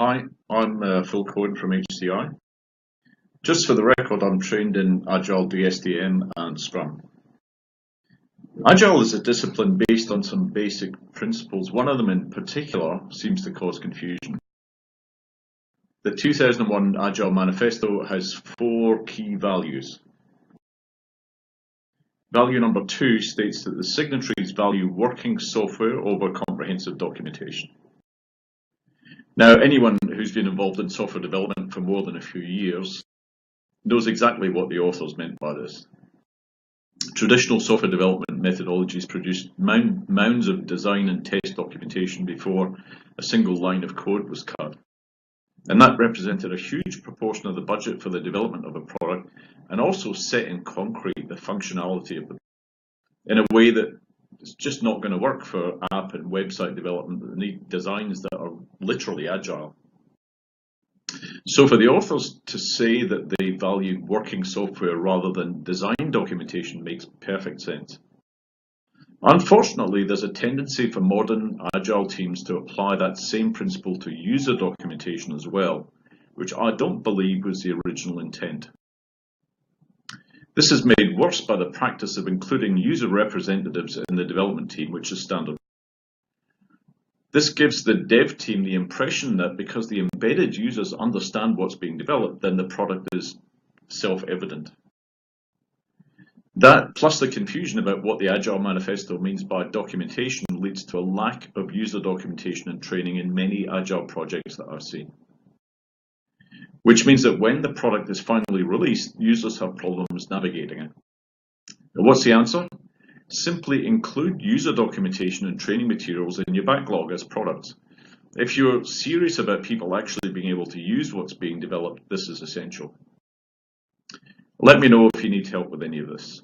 Hi, I'm Phil Cohen from HCI. Just for the record, I'm trained in Agile, DSDM and Scrum. Agile is a discipline based on some basic principles. One of them in particular seems to cause confusion. The 2001 Agile Manifesto has 4 key values. Value number 2 states that the signatories value working software over comprehensive documentation. Now, anyone who's been involved in software development for more than a few years knows exactly what the authors meant by this. Traditional software development methodologies produced mounds of design and test documentation before a single line of code was cut. And that represented a huge proportion of the budget for the development of a product, and also set in concrete the functionality of the in a way that it's just not going to work for app and website development that need designs that are literally agile. So for the authors to say that they value working software rather than design documentation makes perfect sense. Unfortunately, there's a tendency for modern agile teams to apply that same principle to user documentation as well, which I don't believe was the original intent. This is made worse by the practice of including user representatives in the development team, which is standard. This gives the dev team the impression that because the embedded users understand what's being developed, then the product is self-evident. That, plus the confusion about what the Agile Manifesto means by documentation, leads to a lack of user documentation and training in many Agile projects that I've seen. Which means that when the product is finally released, users have problems navigating it. Now, what's the answer? Simply include user documentation and training materials in your backlog as products. If you're serious about people actually being able to use what's being developed, this is essential. Let me know if you need help with any of this.